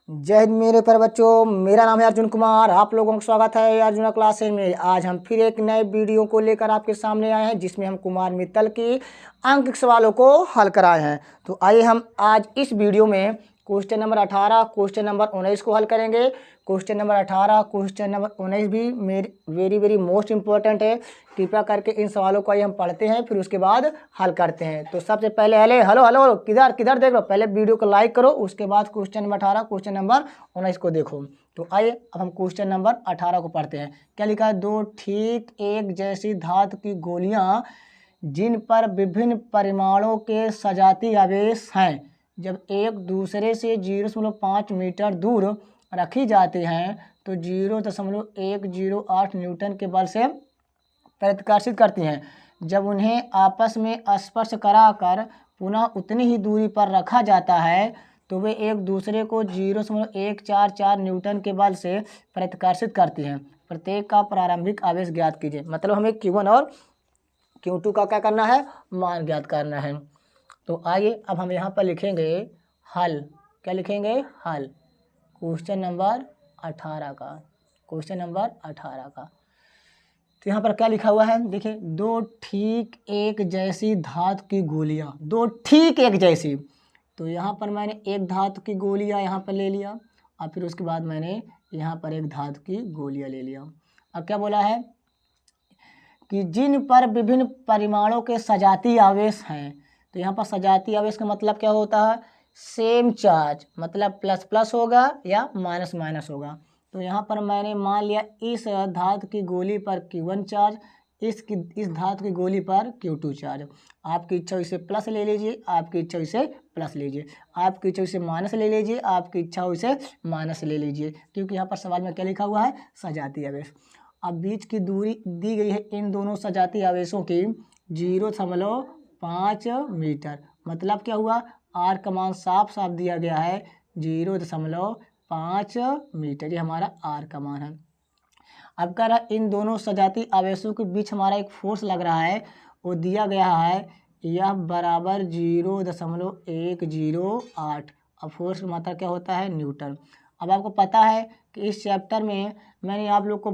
जय हिंद मेरे प्यारे बच्चों। मेरा नाम है अर्जुन कुमार। आप लोगों का स्वागत है अर्जुन क्लासेज में। आज हम फिर एक नए वीडियो को लेकर आपके सामने आए हैं, जिसमें हम कुमार मित्तल की अंक सवालों को हल कराए हैं। तो आइए हम आज इस वीडियो में क्वेश्चन नंबर 18, क्वेश्चन नंबर 19 को हल करेंगे। क्वेश्चन नंबर 18, क्वेश्चन नंबर 19 भी वेरी वेरी मोस्ट इंपॉर्टेंट है। कृपया करके इन सवालों को हम पढ़ते हैं, फिर उसके बाद हल करते हैं। तो सबसे पहले हेलो हेलो किधर किधर देख लो, पहले वीडियो को लाइक करो, उसके बाद क्वेश्चन नंबर 18, क्वेश्चन नंबर 19 को देखो। तो आइए अब हम क्वेश्चन नंबर 18 को पढ़ते हैं। क्या लिखा है? दो ठीक एक जैसी धातु की गोलियां जिन पर विभिन्न परिमाणों के सजाती आवेश हैं, जब एक दूसरे से 0.5 मीटर दूर रखी जाती हैं तो 0.108 न्यूटन के बल से प्रतिकर्षित करती हैं। जब उन्हें आपस में स्पर्श कराकर पुनः उतनी ही दूरी पर रखा जाता है तो वे एक दूसरे को 0.144 न्यूटन के बल से प्रतिकर्षित करती हैं। प्रत्येक का प्रारंभिक आवेश ज्ञात कीजिए। मतलब हमें Q1 और Q2 का क्या करना है? मान ज्ञात करना है। तो आइए अब हम यहाँ पर लिखेंगे हल। क्या लिखेंगे? हल। क्वेश्चन नंबर 18 का, क्वेश्चन नंबर 18 का। तो यहाँ पर क्या लिखा हुआ है? देखिए, दो ठीक एक जैसी धातु की गोलियां, दो ठीक एक जैसी। तो यहाँ पर मैंने एक धातु की गोलियां यहाँ पर ले लिया और फिर उसके बाद मैंने यहाँ पर एक धातु की गोलियां ले लिया। अब क्या बोला है कि जिन पर विभिन्न परिमाणों के सजाती आवेश हैं। तो यहाँ पर सजाती आवेश का मतलब क्या होता है? सेम चार्ज, मतलब प्लस प्लस होगा या माइनस माइनस होगा। तो यहाँ पर मैंने मान लिया इस धातु की गोली पर Q1 चार्ज, इस धातु की गोली पर Q2 चार्ज। आपकी इच्छा इसे प्लस ले लीजिए, आपकी इच्छा इसे प्लस लीजिए, आपकी इच्छा इसे माइनस ले लीजिए, आपकी इच्छा इसे माइनस ले लीजिए, क्योंकि यहाँ पर सवाल में क्या लिखा हुआ है? सजाती आवेश। अब बीच की दूरी दी गई है इन दोनों सजाती आवेशों की 0.5 मीटर। मतलब क्या हुआ? आर का मान साफ साफ दिया गया है 0.5 मीटर। ये हमारा आर का मान है। अब कह रहा है इन दोनों सजाती आवेशों के बीच हमारा एक फोर्स लग रहा है, वो दिया गया है यह बराबर 0.108। अब फोर्स का मात्रा क्या होता है? न्यूटन। अब आपको पता है कि इस चैप्टर में मैंने आप लोग को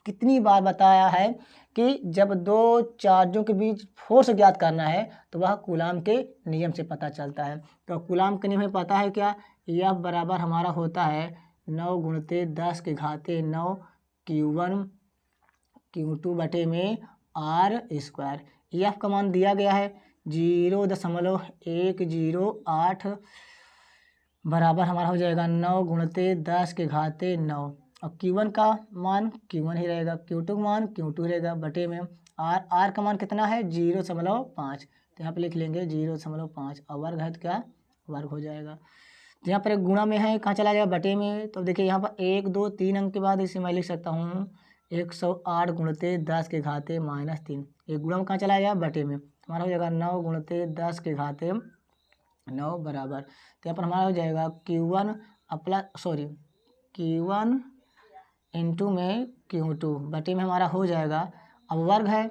कितनी बार बताया है कि जब दो चार्जों के बीच फोर्स ज्ञात करना है तो वह कूलाम के नियम से पता चलता है। तो कूलाम के नियम में पता है क्या? यह बराबर हमारा होता है 9 × 10⁻⁹ Q1 Q2 बटे में R²। एफ का मान दिया गया है 0.108 बराबर हमारा हो जाएगा 9 × 10⁻⁹। और Q1 का मान Q1 ही रहेगा, Q2 का मान Q2 रहेगा, बटे में R का मान कितना है? 0.5। तो यहाँ पर लिख लेंगे 0.5 और वर्ग है तो क्या? वर्ग हो जाएगा। तो यहाँ पर एक गुणा में है, कहाँ चला जाएगा? बटे में। तो देखिए यहाँ पर 1 2 3 अंक के बाद इसे मैं लिख सकता हूँ 108 × 10⁻⁻3। एक गुणा में कहाँ चला गया? बटे में। हमारा हो जाएगा 9 × 10⁻9 बराबर। तो यहाँ पर हमारा हो जाएगा Q1 Q1 इंटू में Q2 बटे में हमारा हो जाएगा। अब वर्ग है,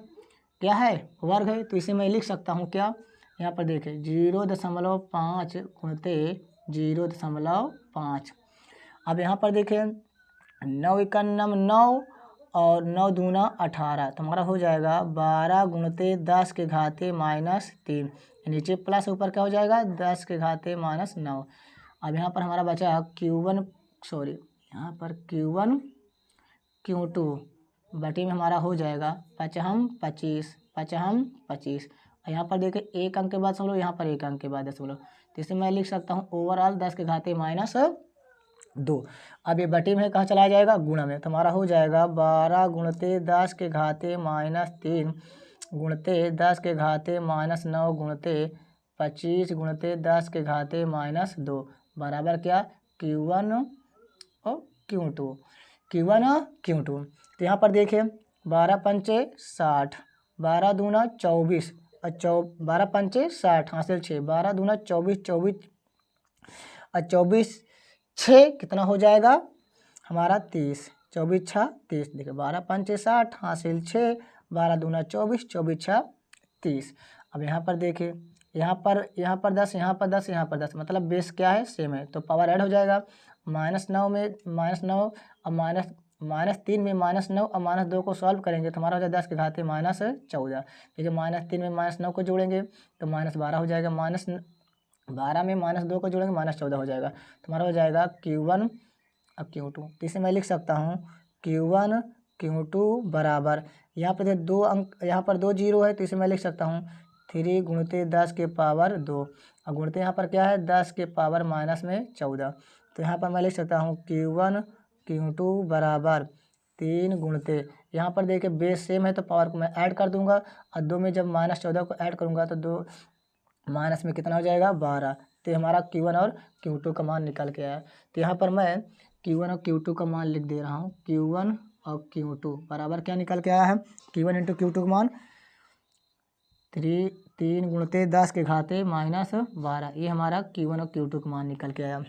क्या है? वर्ग है, तो इसे मैं लिख सकता हूँ क्या? यहाँ पर देखें 0.5 × 0.5। अब यहाँ पर देखें 9 × 9 और 9 दूना 18। तो हमारा हो जाएगा 12 × 10⁻⁻3। नीचे प्लस, ऊपर क्या हो जाएगा? 10⁻⁻9। अब यहाँ पर हमारा बचा यहाँ पर Q1 Q2 बटे में हमारा हो जाएगा 25 और यहाँ पर देखिए एक अंक के बाद समझ लो, यहाँ पर एक अंक के बाद दशमलव। तो इसे मैं लिख सकता हूँ ओवरऑल 10⁻⁻2। अब ये बटे में कहाँ चला जाएगा? गुणा में। तो हमारा हो जाएगा 12 × 10⁻⁻3 गुणते 10⁻⁻9 गुणते 25 गुणते 10⁻⁻2 बराबर क्या? Q1 और Q2। तो यहाँ पर देखिए 12 पंचे 60, 12 दूना 24 और 12 पंचे 60 हासिल 6, 12 दूना 24 24 और 24 6 कितना हो जाएगा? हमारा 30, 24 6 30। देखिए 12 पंचे 60 हासिल 6, 12 दूना 24 24 6 30। अब यहाँ पर देखिए यहाँ पर 10, यहाँ पर 10, यहाँ पर 10, मतलब बेस क्या है? सेम है, तो पावर ऐड हो जाएगा। -9 में -9 अब -3 में -9 अब -2 को सॉल्व करेंगे तो हमारा हो जाएगा 10 के घाते -14। फिर जब -3 में -9 को जोड़ेंगे तो -12 हो जाएगा, -12 में -2 को जोड़ेंगे -14 हो जाएगा। तो हमारा हो जाएगा Q1 अब Q2। तो इसे मैं लिख सकता हूँ Q1 Q2 बराबर, यहाँ पर 2 अंक, यहाँ पर 2 जीरो है तो इसे मैं लिख सकता हूँ 3 गुणित 10 के पावर 2 और गुणित यहाँ पर क्या है 10 के पावर -14। तो यहाँ पर मैं लिख सकता हूँ Q1 Q2 बराबर 3 गुणित, यहाँ पर देखिए बेस सेम है तो पावर को मैं ऐड कर दूंगा और 2 में जब -14 को ऐड करूंगा तो 2 माइनस में कितना हो जाएगा 12। तो हमारा Q1 और Q2 का मान निकल के आया। तो यहाँ पर मैं Q1 और Q2 का मान लिख दे रहा हूँ। Q1 और Q2 बराबर क्या निकल के आया है, Q1 इंटू Q2 का मान 3 गुणित 10 के घाते -12। ये हमारा Q1 और Q2 का मान निकल के आया।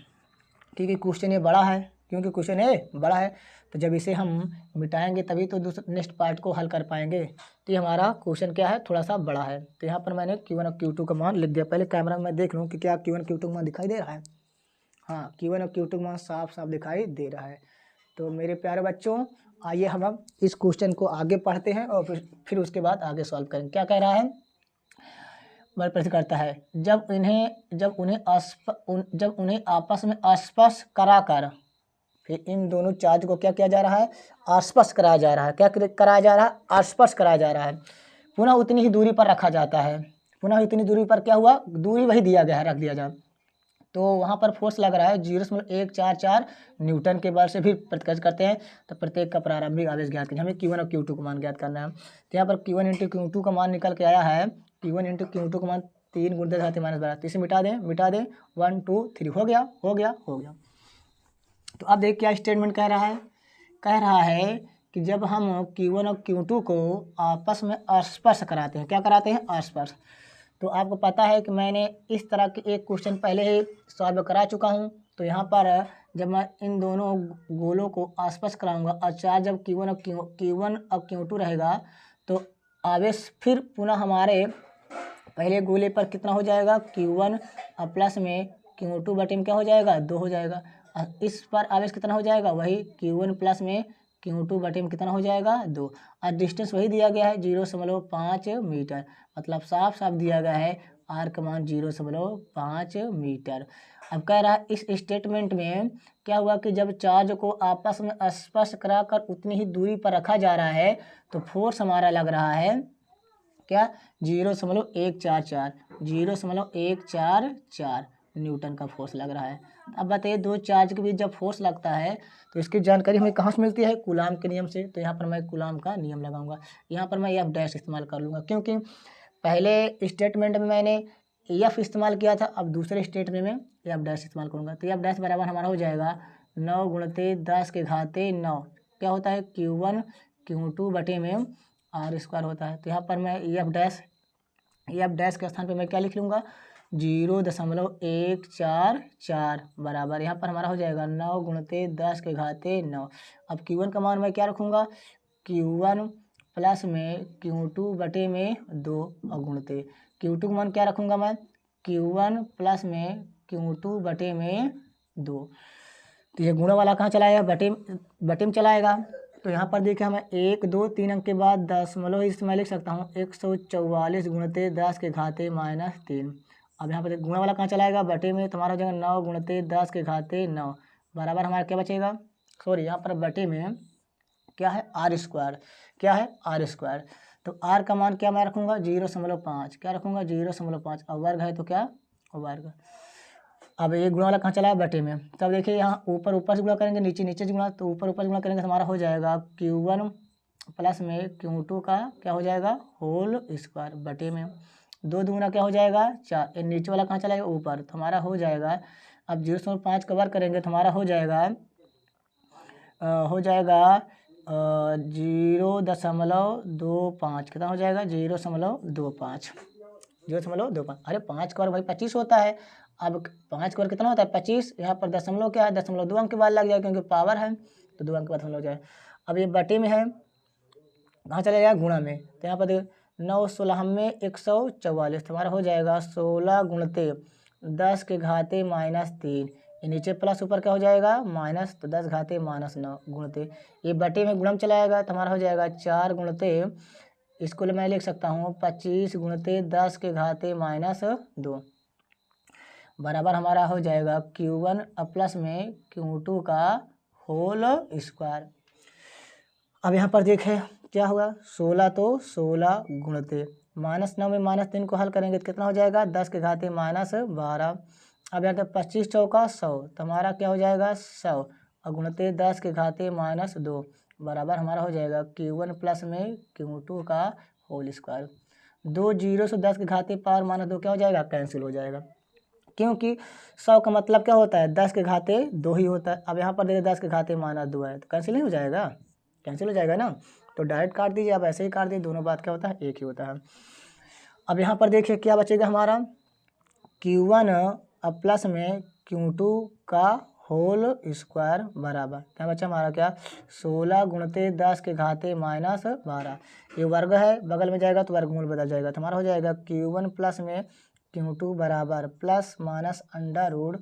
ठीक है, क्वेश्चन ये बड़ा है, क्योंकि क्वेश्चन ये बड़ा है तो जब इसे हम मिटाएंगे तभी तो दूसरे नेक्स्ट पार्ट को हल कर पाएंगे। तो ये हमारा क्वेश्चन क्या है, थोड़ा सा बड़ा है। तो यहाँ पर मैंने Q1 और Q2 का मान लिख दिया। पहले कैमरा में देख लूँ कि क्या Q1 Q2 का मान दिखाई दे रहा है। हाँ, Q1 और Q2 का मान साफ साफ दिखाई दे रहा है। तो मेरे प्यारे बच्चों, आइए हम अब इस क्वेश्चन को आगे पढ़ते हैं और फिर उसके बाद आगे सॉल्व करेंगे। क्या कह रहा है, वर्ग प्रश्न करता है, जब उन्हें आपस में स्पर्श कराकर, फिर इन दोनों चार्ज को क्या किया जा रहा है, स्पर्श कराया जा रहा है। क्या कराया जा रहा है, स्पर्श कराया जा रहा है। पुनः उतनी ही दूरी पर रखा जाता है। पुनः उतनी दूरी पर क्या हुआ, दूरी वही दिया गया है, रख दिया जाए तो वहाँ पर फोर्स लग रहा है 0.144 न्यूटन के बल से भी प्रतिक्रिया करते हैं। तो प्रत्येक का प्रारंभिक आवेश ज्ञात करें। हमें Q1 और Q2 का मान ज्ञात करना है। तो यहाँ पर Q1 इंटू Q2 का मान निकल के आया है। Q1 इंटू Q2 का मान 3 गुणित 10 घाते -12। तो इसे मिटा दें 1 2 3 हो गया। तो अब देख क्या स्टेटमेंट कह रहा है कि जब हम Q1 और Q2 को आपस में स्पर्श कराते हैं, क्या कराते हैं, स्पर्श। तो आपको पता है कि मैंने इस तरह के एक क्वेश्चन पहले ही सॉल्व करा चुका हूं। तो यहाँ पर जब मैं इन दोनों गोलों को स्पर्श कराऊंगा और चार्ज जब Q1 और Q2 रहेगा तो आवेश फिर पुनः हमारे पहले गोले पर कितना हो जाएगा, Q1 और प्लस में Q2 बटे में क्या हो जाएगा, 2 हो जाएगा। और इस पर आवेश कितना हो जाएगा, वही Q1 प्लस में Q2 बटे में कितना हो जाएगा, 2। और डिस्टेंस वही दिया गया है 0.5 मीटर। मतलब साफ साफ दिया गया है R का मान 0.5 मीटर। अब कह रहा है इस स्टेटमेंट में क्या हुआ कि जब चार्ज को आपस में स्पर्श कराकर उतनी ही दूरी पर रखा जा रहा है तो फोर्स हमारा लग रहा है क्या, 0.144 न्यूटन का फोर्स लग रहा है। अब बताइए दो चार्ज के बीच जब फोर्स लगता है तो इसकी जानकारी हमें कहाँ से मिलती है, कूलाम के नियम से। तो यहाँ पर मैं कूलाम का नियम लगाऊंगा। यहाँ पर मैं F डैश इस्तेमाल कर लूँगा क्योंकि पहले स्टेटमेंट में मैंने F इस्तेमाल किया था, अब दूसरे स्टेटमेंट में F डैश इस्तेमाल करूँगा। तो F डैश बराबर हमारा हो जाएगा 9 गुणित 10 के घाते 9। क्या होता है, Q1 Q2 बटे में R² होता है। तो यहाँ पर मैं F डैश के स्थान पर मैं क्या लिख लूँगा, 0.144 बराबर यहाँ पर हमारा हो जाएगा 9 गुणित 10 के घाते 9। अब Q1 का मान मैं क्या रखूँगा, Q1 प्लस में Q2 बटे में 2 और गुणित Q2 का मान क्या रखूँगा मैं, Q1 प्लस में Q2 बटे में 2। तो ये गुणा वाला कहाँ चलाएगा, बटे में चलाएगा। तो यहाँ पर देखिए हमें 1 2 3 अंक के बाद दशमलव इसमें मैं लिख सकता हूँ 144 गुणित 10 के घाते -3। अब यहाँ पर गुणा वाला कहाँ चलाएगा, बटे में। तुम्हारा हो जाएगा 9 गुणित 10 के घाते 9 बराबर हमारा क्या बचेगा, सॉरी यहाँ पर बटे में क्या है, R²। क्या है, R²। तो R का मान क्या मैं रखूँगा, 0.5। क्या रखूँगा, 0.5। और वर्ग है तो क्या, वर्ग। अब ये गुणा वाला कहाँ चला है, बटे में। तब देखिए यहाँ ऊपर से गुणा करेंगे, नीचे से गुणा, तो ऊपर से गुणा करेंगे तो हमारा हो जाएगा Q1 प्लस में Q2 का क्या हो जाएगा, होल स्क्वायर बटे में 2 दूना क्या हो जाएगा, 4। ये नीचे वाला कहाँ चलाएगा, ऊपर। तो हमारा हो जाएगा, अब 0.5 का वर्ग करेंगे तो हमारा हो जाएगा 0.25। कितना हो जाएगा, 0.25। अरे 5 का वर्ग भाई 25 होता है। अब 5 का वर्ग कितना होता है, 25। यहाँ पर दशमलव क्या है, दशमलव 2 अंक के बाद लग जाएगा क्योंकि पावर है, तो 2 अंक के बाद दशमलव जाए। अब ये बटे में है, कहाँ चला जाएगा, गुणा में। तो यहाँ पर 9 16 में 144। हमारा हो जाएगा 16 गुणित 10 के घाते -3। ये नीचे प्लस ऊपर क्या हो जाएगा माइनस, तो 10 घाते माइनस 9 गुणते, ये बटे में गुणम चलाएगा तो हमारा हो जाएगा 4 गुणते, इसको मैं लिख सकता हूँ 25 गुणते 10 के घाते माइनस 2 बराबर हमारा हो जाएगा Q1 प्लस में Q2 का होल स्क्वायर। अब यहाँ पर देखें क्या होगा, 16 तो 16 गुणते माइनस 9 में माइनस 3 को हल करेंगे तो कितना हो जाएगा 10 के घाते माइनस 12। अब यहाँ पे 25 चौका 100, तो हमारा क्या हो जाएगा 100 और गुणते 10 के घाते माइनस 2 बराबर हमारा हो जाएगा Q1 प्लस में Q2 का होल स्क्वायर। 2 जीरो से 10 के घाते पावर माइनस 2 क्या हो जाएगा कैंसिल हो जाएगा, क्योंकि 100 का मतलब क्या होता है 10 के घाते 2 ही होता है। अब यहाँ पर देखिए 10 के घाते माइनस 2 है तो कैंसिल नहीं हो जाएगा, कैंसिल हो जाएगा ना, तो डायरेक्ट काट दीजिए, आप ऐसे ही काट दीजिए, दोनों बात क्या होता है एक ही होता है। अब यहाँ पर देखिए क्या बचेगा हमारा Q1 प्लस में Q2 का होल स्क्वायर बराबर क्या बचा हमारा क्या 16 गुणते 10 के घाते माइनस 12, ये वर्ग है बगल में जाएगा तो वर्गमूल बदल जाएगा, तो हमारा हो जाएगा Q1 प्लस में Q2 बराबर प्लस माइनस अंडर रूट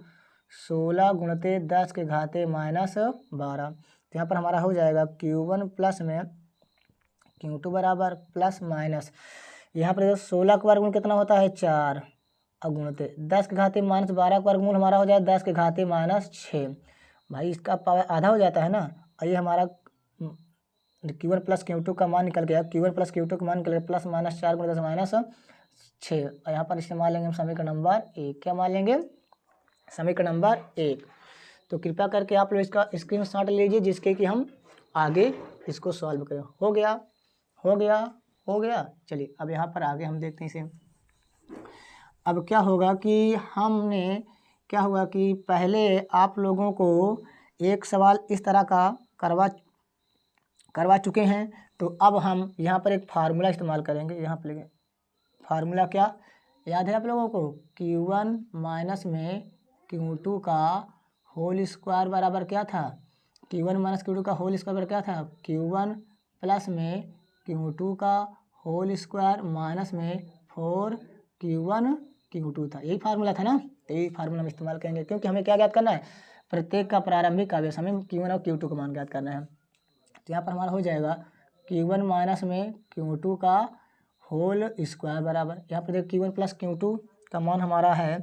16 गुणते 10 के घाते माइनस 12, तो यहाँ पर हमारा हो जाएगा Q1 प्लस में Q2 बराबर प्लस माइनस, यहाँ पर 16 का वर्गमूल कितना होता है 4 और गुणते 10 के घाते माइनस 12 का वर्गमूल हमारा हो जाएगा 10 के घाते माइनस 6, भाई इसका पावर आधा हो जाता है ना, और ये हमारा Q1 प्लस Q2 का मान निकल गया, Q1 प्लस Q2 का मान निकल गया प्लस माइनस 4 गुणा 10 माइनस 6, और यहाँ पर इस्तेमाल लेंगे हम समीकरण नंबर 1, क्या मान लेंगे समीकरण नंबर 1। तो कृपया करके आप लोग इसका स्क्रीनशॉट लीजिए जिसके कि हम आगे इसको सॉल्व करें। हो गया हो गया हो गया, चलिए अब यहाँ पर आगे हम देखते हैं इसे। अब क्या होगा कि हमने क्या होगा कि पहले आप लोगों को एक सवाल इस तरह का करवा चुके हैं, तो अब हम यहाँ पर एक फार्मूला इस्तेमाल करेंगे। यहाँ पर लेंगे फार्मूला, क्या याद है आप लोगों को Q1 माइनस में Q2 का होल स्क्वायर बराबर क्या था, Q1 माइनस Q2 का होल स्क्वायर बराबर क्या था Q1 प्लस में Q2 का होल स्क्वायर माइनस में 4Q1 Q2 था, यही फार्मूला था ना, तो यही फार्मूला हम इस्तेमाल करेंगे क्योंकि हमें क्या ज्ञात करना है प्रत्येक का प्रारंभिक आवेश, हमें Q1 और Q2 का मान ज्ञात करना है। तो यहाँ पर हमारा हो जाएगा Q1 माइनस में Q2 का होल स्क्वायर बराबर, यहाँ पर देखिए Q1 प्लस Q2 का मान हमारा है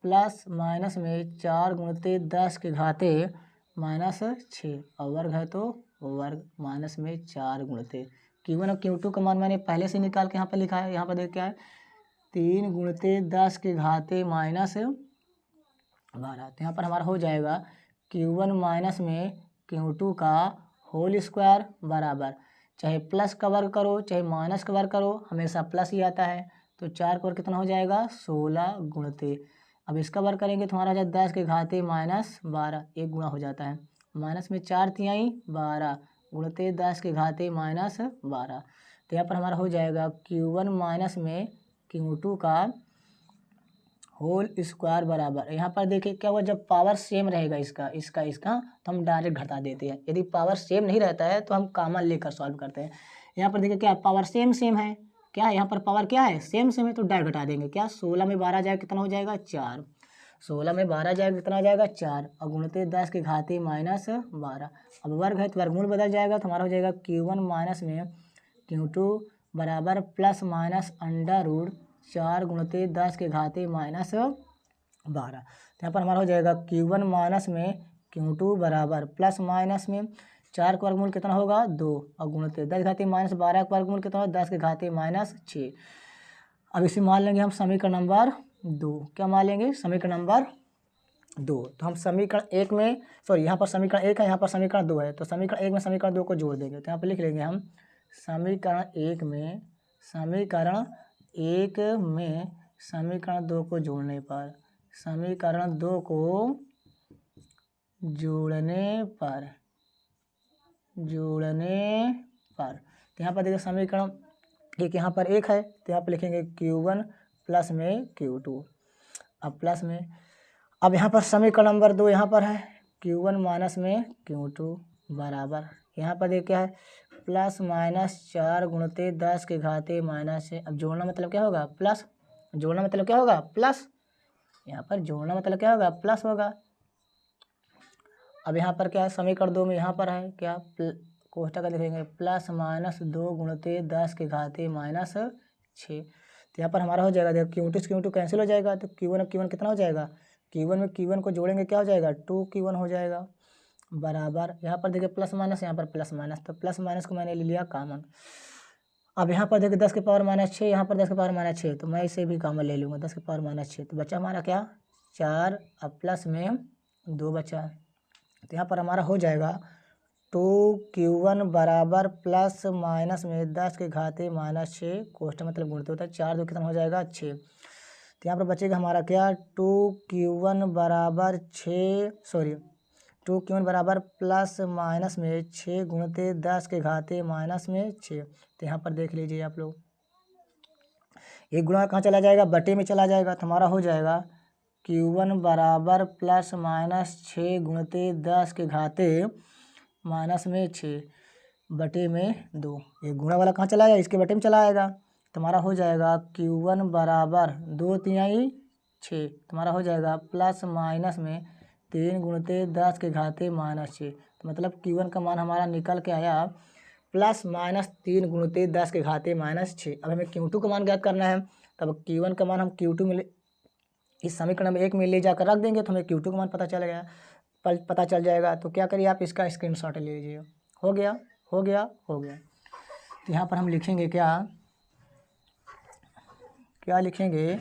प्लस माइनस में 4 गुणते 10 के घाते माइनस 6 और वर्ग है तो वर्ग माइनस में 4 गुणते Q1 और Q2 का मान मैंने पहले से निकाल के यहाँ पर लिखा है। यहाँ पर देख क्या है 3 गुणते 10 के घाते माइनस 12, तो यहाँ पर हमारा हो जाएगा Q1 माइनस में Q2 का होल स्क्वायर बराबर, चाहे प्लस का वर्ग करो चाहे माइनस का वर्ग करो हमेशा प्लस ही आता है, तो 4 का वर्ग कितना हो जाएगा 16 गुणते, अब इसका वर्ग करेंगे तो हमारा हो जाएगा 10 के घाते माइनस 12, एक गुणा हो जाता है, माइनस में 4 तिहाई 12 गुणते 10 के घाते माइनस 12, तो यहाँ पर हमारा हो जाएगा Q1 माइनस में Q2 का होल स्क्वायर बराबर, यहाँ पर देखिए क्या हुआ जब पावर सेम रहेगा इसका तो हम डायरेक्ट घटा देते हैं, यदि पावर सेम नहीं रहता है तो हम कॉमन लेकर सॉल्व करते हैं। यहाँ पर देखिए क्या पावर सेम है, क्या है यहाँ पर पावर क्या है सेम है तो डायरेक्ट घटा देंगे, क्या 16 में 12 जाएगा कितना हो जाएगा 4, 16 में 12 जाएगा कितना हो जाएगा 4 और गुणते 10 के घाते माइनस 12, अब वर्ग है तो वर्गमूल बदल जाएगा तो हमारा हो जाएगा Q1 माइनस में Q2 बराबर प्लस माइनस अंडर रूट 4 गुणते 10 के घाते माइनस 12, तो यहाँ पर हमारा हो जाएगा Q1 माइनस में Q2 बराबर प्लस माइनस में 4 का वर्गमूल कितना होगा 2 और गुणते 10 घाते माइनस 12 का वर्गमूल कितना होगा 10 के घाते माइनस 6। अब इसे मान लेंगे हम समीकरण नंबर 2, क्या मान लेंगे समीकरण नंबर 2, तो हम समीकरण 1 में यहाँ पर समीकरण 1 है यहाँ पर समीकरण 2 है, तो समीकरण 1 में समीकरण 2 को जोड़ देंगे, तो यहाँ पर लिख लेंगे हम समीकरण 1 में समीकरण 2 को जोड़ने पर समीकरण 2 को जोड़ने पर तो यहाँ पर देखिए समीकरण एक यहाँ पर 1 है तो यहाँ पर लिखेंगे Q1 प्लस में Q2, अब प्लस में अब यहाँ पर समीकरण नंबर 2 यहाँ पर है Q1 माइनस में Q2 बराबर, यहाँ पर देखिए क्या है प्लस माइनस 4 गुणते 10 के घाते माइनस 6, अब जोड़ना मतलब क्या होगा प्लस, जोड़ना मतलब क्या होगा प्लस, यहाँ पर जोड़ना मतलब क्या होगा प्लस होगा, अब यहाँ पर क्या है, समीकरण 2 में यहाँ पर है क्या, कोष्ठक का लिखेंगे +-2 गुणित 10 के घाते -6। तो यहाँ पर हमारा हो जाएगा, देखो Q2 से Q2 कैंसिल हो जाएगा, तो Q1 और Q1 कितना हो जाएगा, Q1 में Q1 को जोड़ेंगे क्या हो जाएगा, 2Q1 हो जाएगा, बराबर यहाँ पर देखिए प्लस माइनस, यहाँ पर प्लस माइनस, तो प्लस माइनस को मैंने ले लिया कॉमन। अब यहाँ पर देखिए 10 के पावर -6, यहाँ पर 10 के पावर -6, तो मैं इसे भी कॉमन ले लूँगा, 10 के पावर -6, तो बचा हमारा क्या 4, अब प्लस में 2 बचा, तो यहाँ पर हमारा हो जाएगा 2Q1 बराबर प्लस माइनस में 10 के घाते -6, कोष्ठक मतलब गुणित होता है, 4 2 कितना हो जाएगा 6, तो यहाँ पर बचेगा हमारा क्या 2Q1 बराबर 2Q1 बराबर प्लस माइनस में 6 गुणित 10 के घाते -6। तो यहाँ पर देख लीजिए आप लोग, एक गुणा कहाँ चला जाएगा, बटे में चला जाएगा, तो हमारा हो जाएगा Q1 बराबर +-6 गुणित 10 के घाते -6 बटे में 2, एक गुणा वाला कहाँ चला जाएगा, इसके बटे में चला आएगा, तो हमारा हो जाएगा Q1 बराबर 2 तिहाई 6, तुम्हारा हो जाएगा प्लस माइनस में 3 गुणित 10 के घाते -6, तो मतलब Q1 का मान हमारा निकल के आया +-3 गुणित 10 के घाते -6। अब हमें Q2 का मान ज्ञात करना है, तब Q1 का मान हम Q2 में इस समीकरण में 1 में ले जाकर रख देंगे, तो हमें Q2 का मान पता चल जाएगा। तो क्या करिए, आप इसका स्क्रीनशॉट ले लीजिए, हो गया हो गया हो गया। तो यहाँ पर हम लिखेंगे क्या लिखेंगे,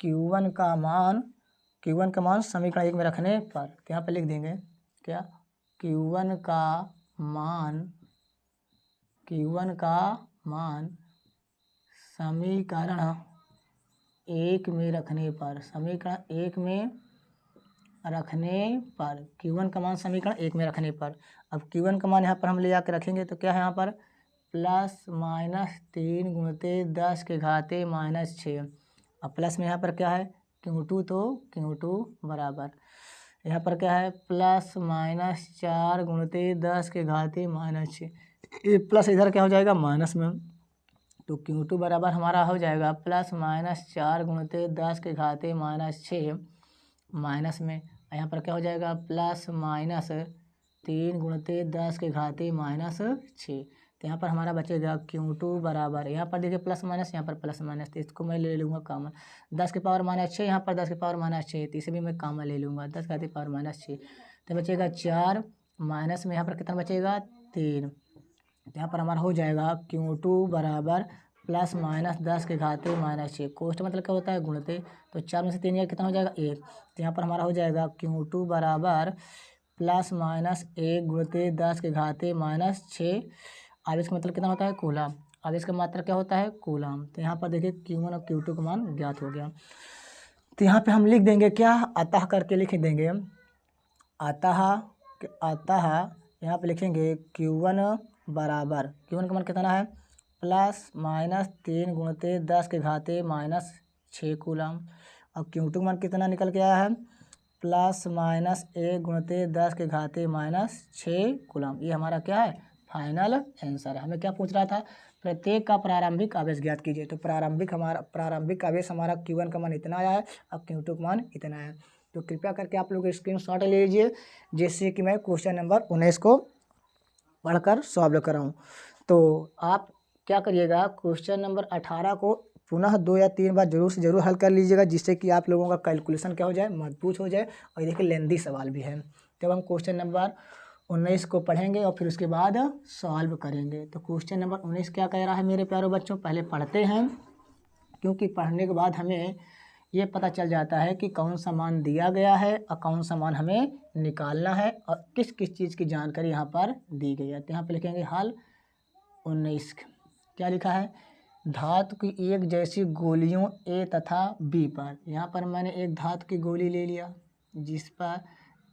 Q1 का मान समीकरण 1 में रखने पर, तो यहाँ पर लिख देंगे क्या, Q1 का मान समीकरण 1 में रखने पर, Q1 का मान समीकरण 1 में रखने पर, अब Q1 का मान यहाँ पर हम ले आकर रखेंगे, तो क्या है यहाँ पर +-3 गुणित 10 के घाते -6, अब प्लस में यहाँ पर क्या है Q2, तो Q2 बराबर यहाँ पर क्या है +-4 गुणित 10 के घाते -6, ये प्लस इधर क्या हो जाएगा माइनस में, तो Q2 बराबर हमारा हो जाएगा +-4 गुणित 10 के घाते -6 माइनस में, यहाँ पर क्या हो जाएगा +-3 गुणित 10 के घाते -6, तो यहाँ पर हमारा बचेगा Q2 बराबर, यहाँ पर देखिए प्लस माइनस, यहाँ पर प्लस माइनस, तो इसको मैं ले लूँगा कॉमन, 10 के पावर -6, यहाँ पर 10 के पावर -6, तो इसे भी मैं कॉमन ले लूँगा, 10 के पावर -6, तो बचेगा 4 माइनस में यहाँ पर कितना बचेगा 3, तो यहाँ पर हमारा हो जाएगा Q2 बराबर +-10 के घाते -6, कोष्ठक मतलब क्या होता है गुणते, तो 4 में से 3 कितना हो जाएगा 1, तो यहाँ पर हमारा हो जाएगा Q2 बराबर +-1 गुणित 10 के घाते -6, आवेश का मतलब कितना होता है कूलम, आवेश का मात्रा क्या होता है कूलम, तो यहाँ पर देखिए Q1 और Q2 का मान ज्ञात हो गया। तो यहाँ पे हम लिख देंगे क्या, अतः करके लिख देंगे, अतः यहाँ पे लिखेंगे Q1 बराबर, Q1 का मान कितना है +-3 गुणित 10 के घाते -6 कूलम, अब Q2 का मान कितना निकल के आया है +-1 गुणित 10 के घाते -6 कूलम, ये हमारा क्या है फाइनल आंसर है। हमें क्या पूछ रहा था, प्रत्येक का प्रारंभिक आवेश ज्ञात कीजिए, तो प्रारंभिक आवेश हमारा Q1 का मान इतना आया है, अब Q2 का मान इतना है, तो कृपया करके आप लोग स्क्रीनशॉट ले लीजिए, जिससे कि मैं क्वेश्चन नंबर 19 को पढ़कर सॉल्व कराऊँ। तो आप क्या करिएगा, क्वेश्चन नंबर 18 को पुनः 2 या 3 बार जरूर से जरूर हल कर लीजिएगा, जिससे कि आप लोगों का कैलकुलेशन क्या हो जाए, मजबूत हो जाए, और देखिए लेंदी सवाल भी है। जब हम क्वेश्चन नंबर 19 को पढ़ेंगे और फिर उसके बाद सॉल्व करेंगे। तो क्वेश्चन नंबर 19 क्या कह रहा है मेरे प्यारे बच्चों, पहले पढ़ते हैं, क्योंकि पढ़ने के बाद हमें ये पता चल जाता है कि कौन सा मान दिया गया है और कौन सा मान हमें निकालना है, और किस किस चीज़ की जानकारी यहाँ पर दी गई है। तो यहाँ पर लिखेंगे हल 19, क्या लिखा है, धातु की एक जैसी गोलियों ए तथा बी पर, यहाँ पर मैंने एक धातु की गोली ले लिया, जिस पर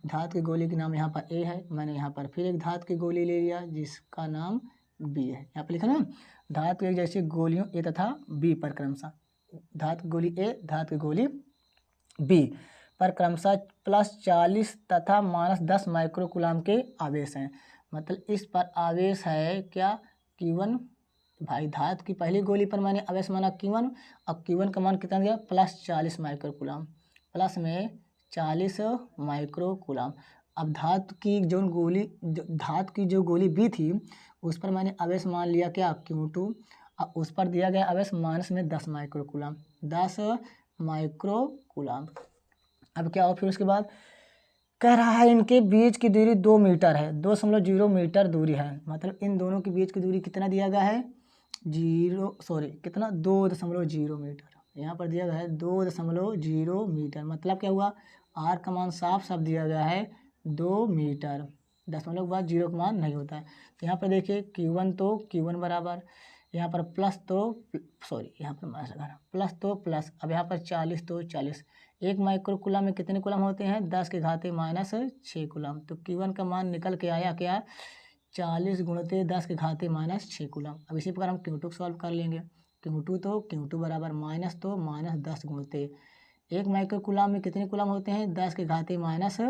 धातु की गोली का नाम यहाँ पर ए है, मैंने यहाँ पर फिर एक धातु की गोली ले लिया जिसका नाम बी है, यहाँ पर लिखा ना धातु की एक जैसी गोलियों ए तथा बी पर क्रमशः, धातु की गोली ए धातु की गोली बी पर क्रमशः +40 तथा -10 माइक्रोकूलम के आवेश हैं, मतलब इस पर आवेश है क्या Q1, भाई धातु की पहली गोली पर मैंने आवेश माना Q1, अब Q1 का मान कितना दिया +40 माइक्रोकूलम, प्लस में 40 माइक्रोकूलम, अब धातु की जो गोली बी थी उस पर मैंने आवेश मान लिया क्या Q2, और उस पर दिया गया आवेश माइनस में 10 माइक्रोकूलम, 10 माइक्रोकूलम। अब क्या हो फिर उसके बाद कह रहा है इनके बीच की दूरी 2 मीटर है, 2.0 मीटर दूरी है, मतलब इन दोनों के बीच की दूरी कितना दिया गया है, 2.0 मीटर। यहाँ पर दिया गया है 2.0 मीटर, मतलब क्या हुआ, आर का मान साफ साफ दिया गया है 2 मीटर, दशमलव के बाद 0 का मान नहीं होता है। तो यहाँ पर देखिए Q1 तो Q1 बराबर, यहाँ पर प्लस तो यहाँ पर माइनस लगाना, प्लस तो प्लस, अब यहाँ पर 40 तो 40, 1 माइक्रोकूलम में कितने कूलम होते हैं, 10 के घाते माइनस 6 कूलम। तो Q1 का मान निकल के आया क्या, 40 गुणते 10 के घाते माइनस 6 कूलम। अब इसी प्रकार हम Q2 सॉल्व कर लेंगे, Q2 बराबर माइनस तो माइनस 10 गुणते 1 माइक्रोकूलम में कितने कूलम होते हैं, 10 के घाते माइनस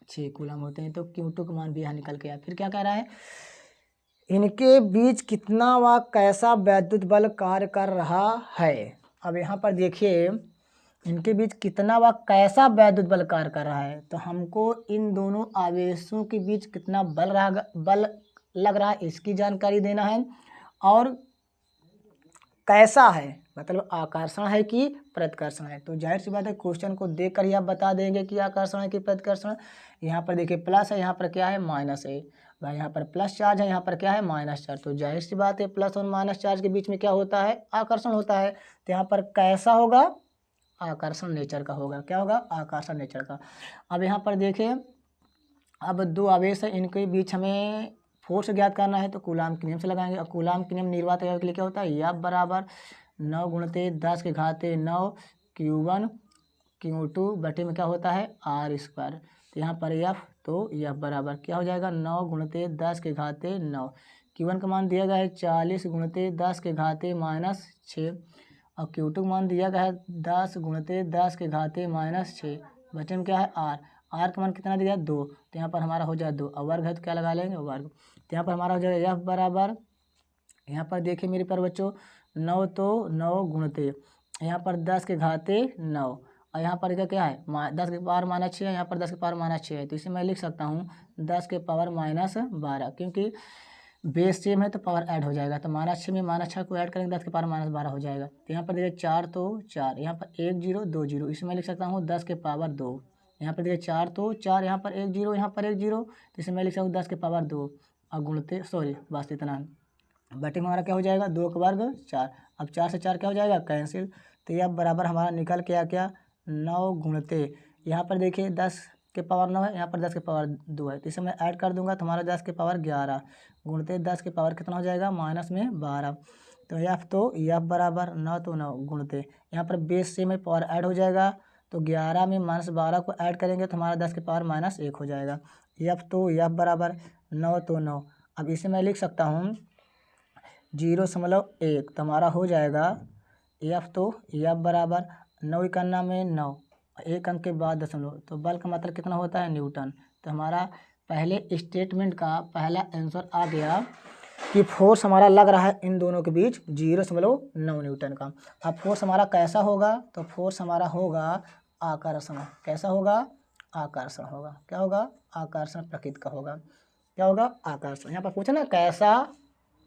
6 कूलम होते हैं। तो Q2 का मान भी यहाँ निकल के आया। फिर क्या कह रहा है, इनके बीच कितना व कैसा वैद्युत बल कार्य कर रहा है। अब यहाँ पर देखिए इनके बीच कितना व कैसा वैद्युत बल कार्य कर रहा है, तो हमको इन दोनों आवेशों के बीच कितना बल लग रहा है इसकी जानकारी देना है, और कैसा है मतलब आकर्षण है कि प्रतिकर्षण है। तो जाहिर सी बात है क्वेश्चन को देखकर ही आप बता देंगे कि आकर्षण है कि प्रतिकर्षण। यहाँ पर देखिए प्लस है, यहाँ पर क्या है, माइनस है, भाई यहाँ पर प्लस चार्ज है, यहाँ पर क्या है, माइनस चार्ज। तो जाहिर सी बात है प्लस और माइनस चार्ज के बीच में क्या होता है, आकर्षण होता है। तो यहाँ पर कैसा होगा, आकर्षण नेचर का होगा, क्या होगा, आकर्षण नेचर का। अब यहाँ पर देखिए अब 2 आवेश है, इनके बीच हमें फोर्स ज्ञात करना है, तो कूलाम के नियम से लगाएंगे। और कूलाम के नियम निर्वात अवयव के लिए क्या होता है, F बराबर 9 गुणते 10 के घाते 9 Q1 Q2 बटे में क्या होता है, R स्क्वायर। तो यहाँ पर F, तो F बराबर क्या हो जाएगा, 9 गुणते 10 के घाते 9, Q1 का मान दिया गया है 40 गुणते 10 के घाते माइनस 6, और Q2 का मान दिया गया है 10 गुणते 10 के घाते माइनस 6, बटे में क्या है, R का मान कितना दिया है, 2। तो यहाँ पर हमारा हो जाए 2, और वर्ग है तो क्या लगा लेंगे, वर्ग। तो यहाँ पर हमारा हो जाएगा F बराबर, यहाँ पर देखिए मेरे पर बच्चों 9 तो 9 गुणते, यहाँ पर 10 के घाते 9, और यहाँ पर क्या है 10 के पावर माइनस 6 है, यहाँ पर 10 के पावर माइनस 6 है। तो इसे मैं लिख सकता हूँ 10 के पावर माइनस 12, क्योंकि बेस सेम है तो पावर ऐड हो जाएगा। तो माइनस 6 में माइनस 6 को ऐड करेंगे 10 के पावर माइनस 12 हो जाएगा। तो यहाँ पर देखिए 4 तो 4, यहाँ पर 1 0 2 0, इसे मैं लिख सकता हूँ 10 के पावर 2। यहाँ पर देखिए 4 तो 4, यहाँ पर 1 0, यहाँ पर 1 0, तो इसे मैं लिख सकता हूँ 10 के पावर 2, और गुणते बस इतना, बटे में हमारा क्या हो जाएगा, 2 का वर्ग 4। अब 4 से 4 क्या हो जाएगा, कैंसिल। तो यह बराबर हमारा निकल के आ क्या, 9 गुणते, यहाँ पर देखिए 10 के पावर 9 है, यहाँ पर 10 के पावर 2 है, तो इसे मैं ऐड कर दूंगा तो हमारा 10 के पावर 11 गुणते 10 के पावर कितना हो जाएगा, माइनस में 12। तो F बराबर 9 तो 9 गुणते, यहाँ पर बेस से में पावर ऐड हो जाएगा, तो 11 में माइनस 12 को ऐड करेंगे तो हमारा 10 के पावर माइनस 1 हो जाएगा। F बराबर 9 तो 9, अब इसे मैं लिख सकता हूँ 0.1, तो हमारा हो जाएगा F बराबर 9 इकाना में 9, 1 अंक के बाद दशमलव, तो बल का मतलब कितना होता है, न्यूटन। तो हमारा पहले स्टेटमेंट का पहला आंसर आ गया कि फोर्स हमारा लग रहा है इन दोनों के बीच 0.9 न्यूटन का। अब फोर्स हमारा कैसा होगा, तो फोर्स हमारा होगा आकर्षण। कैसा होगा, आकर्षण होगा। क्या होगा, आकर्षण प्रकृति का होगा। क्या होगा, आकर्षण। यहाँ पर पूछा ना कैसा,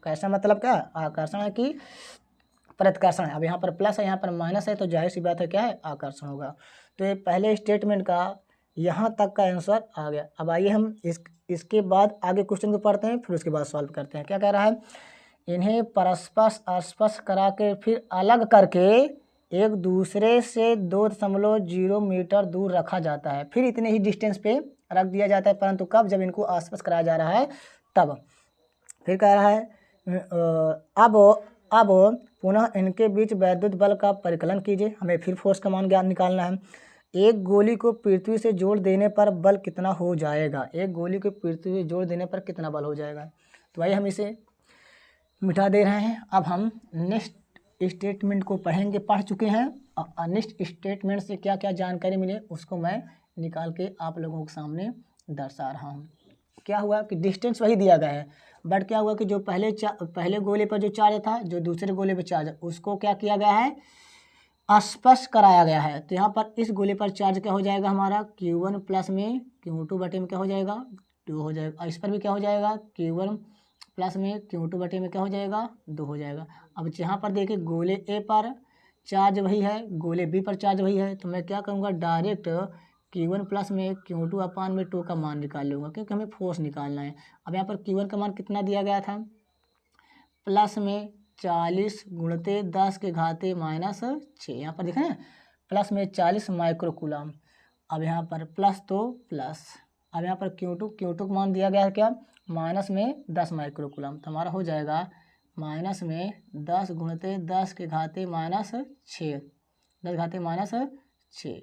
कैसा मतलब क्या, आकर्षण है कि प्रतिकर्षण है। अब यहाँ पर प्लस है, यहाँ पर माइनस है, तो जाहिर सी बात है क्या है, आकर्षण होगा। तो ये पहले स्टेटमेंट का यहाँ तक का आंसर आ गया। अब आइए हम इसके बाद आगे क्वेश्चन को पढ़ते हैं, फिर उसके बाद सॉल्व करते हैं। क्या कह रहा है, इन्हें परस्पर स्पर्श करा के फिर अलग करके एक दूसरे से 2.0 मीटर दूर रखा जाता है। फिर इतने ही डिस्टेंस पे रख दिया जाता है, परंतु कब, जब इनको आसपास कराया जा रहा है तब। फिर कह रहा है अब पुनः इनके बीच वैद्युत बल का परिकलन कीजिए। हमें फिर फोर्स का मान ज्ञान निकालना है। एक गोली को पृथ्वी से जोड़ देने पर बल कितना हो जाएगा, एक गोली को पृथ्वी से जोड़ देने पर कितना बल हो जाएगा। तो आइए हम इसे मिटा दे रहे हैं। अब हम नेक्स्ट स्टेटमेंट को पढ़ेंगे, पढ़ चुके हैं, और नेक्स्ट स्टेटमेंट से क्या क्या जानकारी मिले उसको मैं निकाल के आप लोगों के सामने दर्शा रहा हूँ। क्या हुआ कि डिस्टेंस वही दिया गया है, बट क्या हुआ कि जो पहले गोले पर जो चार्ज था, जो दूसरे गोले पर चार्ज, उसको क्या किया गया है, स्पष्ट कराया गया है। तो यहाँ पर इस गोले पर चार्ज क्या हो जाएगा हमारा, Q1 प्लस में Q2 बटे में क्या हो जाएगा, 2 हो जाएगा। इस पर भी क्या हो जाएगा, Q1 प्लस में Q2 बटे में क्या हो जाएगा, 2 हो जाएगा। अब यहाँ पर देखिए गोले ए पर चार्ज वही है, गोले बी पर चार्ज वही है, तो मैं क्या करूँगा, डायरेक्ट Q1 प्लस में Q2 अपान में 2 का मान निकाल लूँगा, क्योंकि हमें फोर्स निकालना है। अब यहाँ पर Q1 का मान कितना दिया गया था, प्लस में 40 गुणते 10 के घाते माइनस 6, यहाँ पर देखें प्लस में 40 माइक्रो कूलम। अब यहाँ पर प्लस तो प्लस, अब यहाँ पर Q2 का मान दिया गया है क्या, माइनस में 10 माइक्रो कूलम, तो हमारा हो जाएगा माइनस में 10 गुणते 10 के घाते माइनस 6, 10 घाते माइनस 6।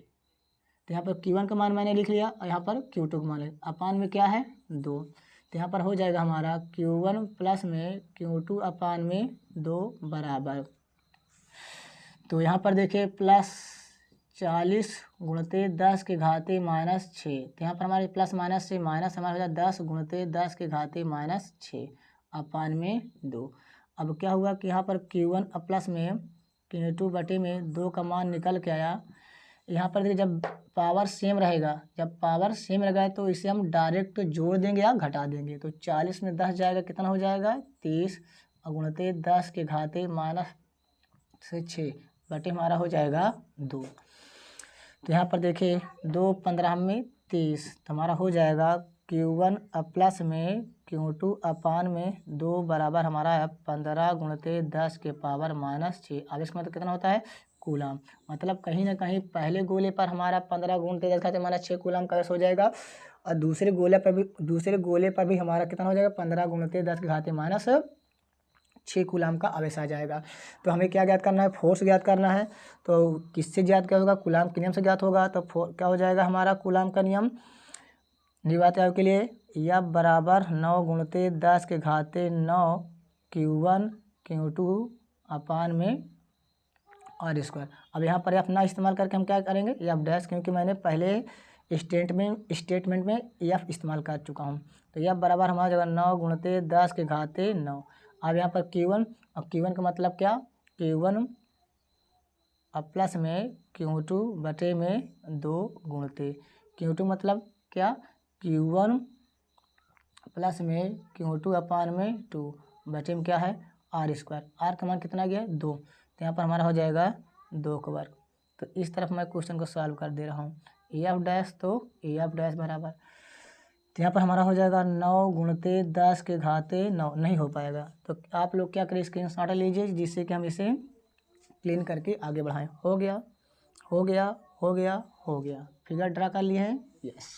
तो यहाँ पर Q1 का मान मैंने लिख लिया और यहाँ पर Q2 का मान लिया, अपान में क्या है 2, तो यहाँ पर हो जाएगा हमारा Q1 प्लस में Q2 अपान में 2 बराबर। तो यहाँ पर देखिए प्लस 40 गुणते 10 के घाते माइनस 6, तो यहाँ पर हमारे प्लस माइनस से माइनस हमारा हो जाए 10 गुणते 10 के घाते माइनस 6 अपान में 2। अब क्या हुआ कि यहाँ पर Q1 प्लस में Q2 बटे में 2 का मान निकल के आया। यहाँ पर देखिए जब पावर सेम रहेगा, जब पावर सेम रहेगा तो इसे हम डायरेक्ट जोड़ देंगे या घटा देंगे। तो 40 में 10 जाएगा, कितना हो जाएगा 30, और गुणते 10 के घाते माइनस से 6 बटे हमारा हो जाएगा 2। तो यहाँ पर देखिए 2 15 में 30, तो हमारा हो जाएगा Q1 प्लस में Q2 अपान में 2 बराबर हमारा है 15 गुणते 10 के पावर माइनस 6। अब इसका मतलब कितना होता है, कूलम। मतलब कहीं ना कहीं पहले गोले पर हमारा 15 गुणते 10 घाते माइनस 6 कूलम का हो जाएगा, और दूसरे गोले पर भी हमारा कितना हो जाएगा, 15 गुणते 10 के घाते माइनस 6 कूलम का आवेश आ जाएगा। तो हमें क्या ज्ञात करना है, फोर्स ज्ञात करना है। तो किससे ज्ञात क्या होगा, कूलम के नियम से ज्ञात होगा। तो क्या हो जाएगा हमारा कूलम का नियम निभाते हैं के लिए, या बराबर 9 गुणते 10 के घाते 9 Q1 Q2 अपान में R स्क्वायर। अब यहाँ पर एफ ना इस्तेमाल करके हम क्या करेंगे, एफ डैश, क्योंकि मैंने पहले स्टेटमेंट में एफ इस्तेमाल कर चुका हूँ। तो एफ बराबर हमारा जगह 9 गुणते 10 के घाते 9। अब यहाँ पर Q1, अब Q1 का मतलब क्या, Q1 अब प्लस में Q2 बटे में 2 गुणते, Q2 मतलब क्या, Q1 प्लस में Q2 अपान में 2 बटे में क्या है R स्क्वायर। आर का मान कितना गया 2, तो यहाँ पर हमारा हो जाएगा 2 का वर्ग। तो इस तरफ मैं क्वेश्चन को सॉल्व कर दे रहा हूँ। एफ डैश, तो एफ डैश बराबर, तो यहाँ पर हमारा हो जाएगा 9 गुणते 10 के घाते 9, नहीं हो पाएगा। तो आप लोग क्या करें, स्क्रीनशॉट लीजिए जिससे कि हम इसे क्लीन करके आगे बढ़ाएं। हो गया हो गया हो गया हो गया, फिगर ड्रा कर लिए हैं, yes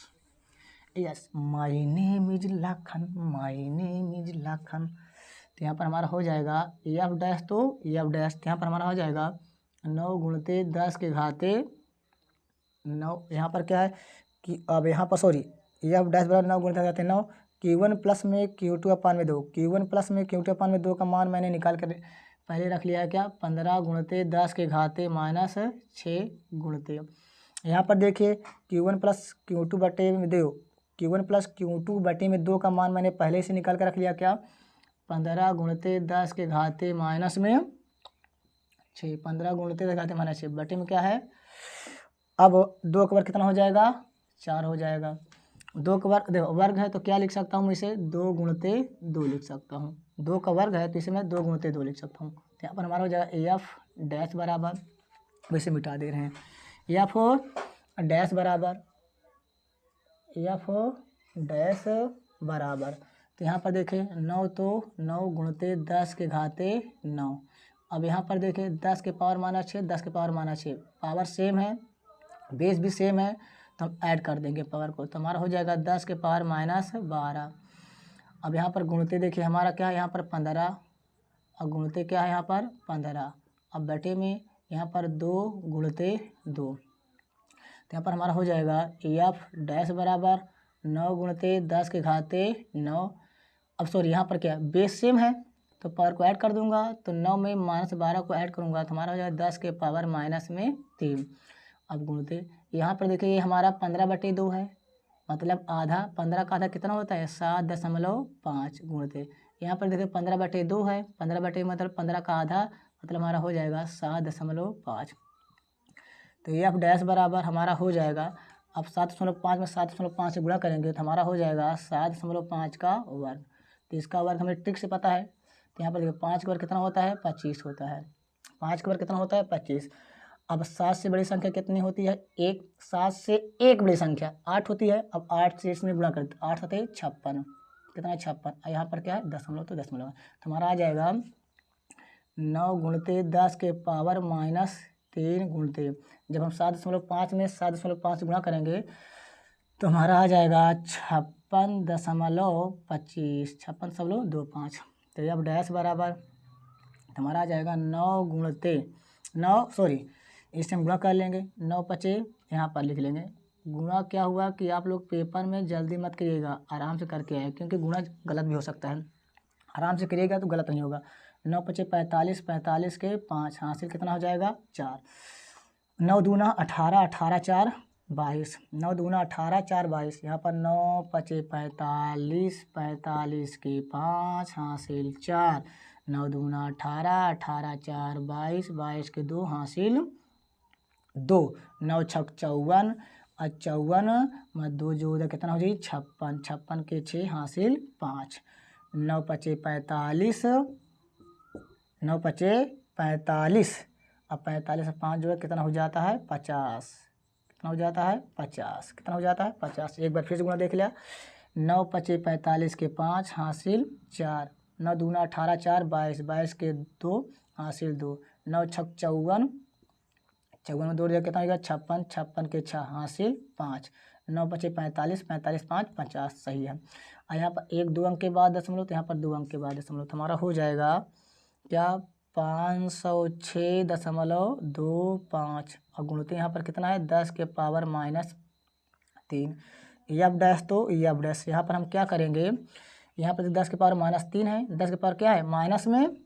yes, my name is Lakhan, my name is Lakhan. तो यहाँ पर हमारा हो जाएगा एफ डैश, तो एफ डैश, यहाँ पर हमारा हो जाएगा 9 गुणते 10 के घाते 9। यहाँ पर क्या है कि अब यहाँ पर सॉरी, एफ डैश बराबर 9 गुणते घाते 9, Q1 प्लस में Q2 अपान में 2, Q1 प्लस में Q2 अपान में 2 का मान मैंने निकाल कर पहले रख लिया है क्या, 15 गुणते 10 के घाते माइनस 6 गुणते। यहाँ पर देखिए Q1 प्लस Q2 बटे में 2, Q1 प्लस Q2 बटे में 2 का मान मैंने पहले से निकाल कर रख लिया क्या, 15 गुणते 10 के घाते माइनस में 6, 15 गुणते 10 घाते माइनस 6 बटे में क्या है, अब 2 का वर्ग कितना हो जाएगा 4 हो जाएगा। 2 का वर्ग देखो वर्ग है तो क्या लिख सकता हूँ, इसे 2 गुणते 2 लिख सकता हूँ। 2 का वर्ग है तो इसे मैं 2 गुणते 2 लिख सकता हूँ। तो यहाँ पर हमारा हो जाएगा एफ डैश बराबर, वैसे मिटा दे रहे हैं, एफ डैश बराबर, एफ डैश बराबर, तो यहाँ पर देखें 9, तो 9 गुणते 10 के घाते 9। अब यहाँ पर देखें 10 के पावर माइनस 6, 10 के पावर माइनस 6, पावर सेम है, बेस भी सेम है, तो हम ऐड कर देंगे पावर को, तो हमारा हो जाएगा 10 के पावर माइनस 12। अब यहाँ पर गुणते देखिए हमारा क्या है, यहाँ पर 15, और गुणते क्या है यहाँ पर 15, अब बटे में यहाँ पर 2 गुणते 2, तो यहाँ पर हमारा हो जाएगा एफ डैश बराबर 9 गुणते 10 के घाते 9। अब सॉरी यहाँ पर क्या है, बेस सेम है तो पावर को ऐड कर दूंगा, तो 9 में माइनस 12 को ऐड करूंगा तो हमारा हो जाएगा 10 के पावर माइनस में 3। अब गुणते यहाँ पर देखिए ये हमारा 15 बटे 2 है, मतलब आधा, 15 का आधा कितना होता है 7.5 गुणते, यहाँ पर देखिए 15 बटे 2 है, 15 बटे मतलब 15 का आधा, मतलब हमारा हो जाएगा 7.5। तो एफ डैश बराबर हमारा हो जाएगा, अब 7.5 में 7.5 से गुणा करेंगे तो हमारा हो जाएगा 7.5 का वर्ग। तो इसका वर्ग हमें ट्रिक से पता है, तो यहाँ पर देखिए 5 का वर्ग कितना होता है 25 होता है। 5 का वर्ग कितना होता है 25। अब 7 से बड़ी संख्या कितनी होती है 1, 7 से एक बड़ी संख्या 8 होती है। अब 8 से इसमें गुणा करते 8 7 56, कितना है 56। यहाँ पर क्या है दशमलव, तो दशमलव तो हमारा आ जाएगा 9 गुणते 10 के पावर -3 गुणते, जब हम 7.5 में 7.5 से गुणा करेंगे तो हमारा आ जाएगा 56.25, 56.25। तो अब डैश बराबर हमारा आ जाएगा 9 गुणते 9, सॉरी इससे हम गुणा कर लेंगे, 9 पचे यहाँ पर लिख लेंगे। गुणा क्या हुआ कि आप लोग पेपर में जल्दी मत करिएगा, आराम से करके आए, क्योंकि गुणा गलत भी हो सकता है। आराम से करिएगा तो गलत नहीं होगा। 9 पचे 45, 45 के 5 हासिल कितना हो जाएगा 4। 9 दूना 18, 18 4 22, 9 दूना 18 4 22। यहाँ पर 9 पचे 45, 45 के 5 हासिल 4। 9 दूना 18, 18 4 22, 22 के 2 हासिल 2। 9 छक 54, 54 में 2 जोड़ कितना हो जाएगी 56, 56 के 6 हासिल 5। 9 पचे 45, 9 पचे 45, अब 45 से 5 जोड़ कितना हो जाता है 50, कितना हो जाता है 50, कितना हो जाता है 50। एक बार फिर से गुणा देख लिया, 9 पचे 45 के 5 हासिल 4। 9 दूना 18 4 22, 22 के 2 हासिल 2। 9 छक 54, 54 में 2 दिया कितना होगा 56, 56 के 6 हासिल 5। 9 पचे 45, 45 5 50, सही है। और यहाँ पर 1 2 अंक के बाद दशमलव, तो यहाँ पर 2 अंक के बाद दशमलव, तो हमारा हो जाएगा क्या 506.25। और गुणते यहाँ पर कितना है 10 के पावर -3। एफ डैश, तो एफ डैश यहाँ पर हम क्या करेंगे, यहाँ पर 10 के पावर -3 है, 10 के पावर क्या है माइनस में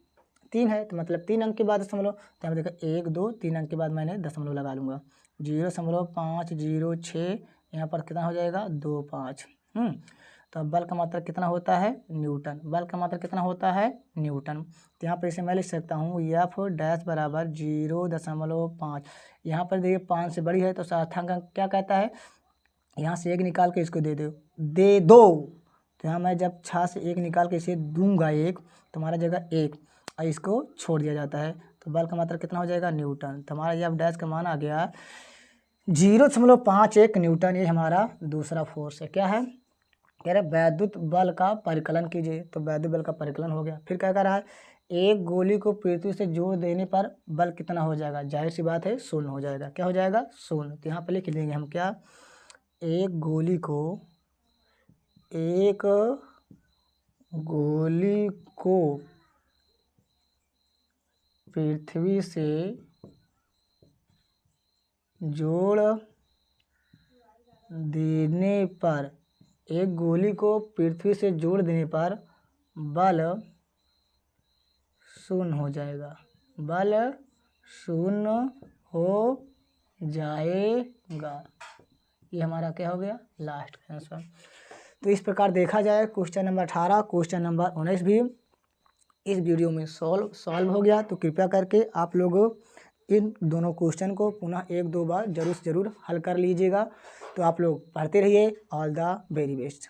3 है, तो मतलब 3 अंक के बाद दशमलव। तो यहाँ पर देखो 1 2 3 अंक के बाद मैंने दशमलव लगा लूँगा। 0.506 यहाँ पर कितना हो जाएगा 25। तो अब बल का मात्रा कितना होता है न्यूटन, बल का मात्रा कितना होता है न्यूटन। तो यहाँ पर इसे मैं लिख सकता हूँ एफ डैश बराबर 0.5। यहाँ पर देखिए 5 से बड़ी है तो सार्थक अंक क्या कहता है, यहाँ से 1 निकाल के इसको दे दो। तो यहाँ मैं जब 6 से 1 निकाल के इसे दूंगा 1, तो हमारा जगह 1 और इसको छोड़ दिया जाता है, तो बल का मात्रा कितना हो जाएगा न्यूटन। तो हमारा एफ डैश का मान आ गया 0.51 न्यूटन। ये हमारा दूसरा फोर्स है, क्या है कह रहे वैद्युत बल का परिकलन कीजिए, तो वैद्युत बल का परिकलन हो गया। फिर क्या कह रहा है एक गोली को पृथ्वी से जोड़ देने पर बल कितना हो जाएगा, जाहिर सी बात है शून्य हो जाएगा, क्या हो जाएगा शून्य। तो यहाँ पर लिख देंगे हम क्या, एक गोली को पृथ्वी से जोड़ देने पर, एक गोली को पृथ्वी से जोड़ देने पर बल शून्य हो जाएगा, बल शून्य हो जाएगा। ये हमारा क्या हो गया लास्ट का आंसर। तो इस प्रकार देखा जाए क्वेश्चन नंबर 18 क्वेश्चन नंबर 19 भी इस वीडियो में सॉल्व हो गया। तो कृपया करके आप लोग इन दोनों क्वेश्चन को पुनः 1-2 बार जरूर हल कर लीजिएगा। तो आप लोग पढ़ते रहिए। All the very best.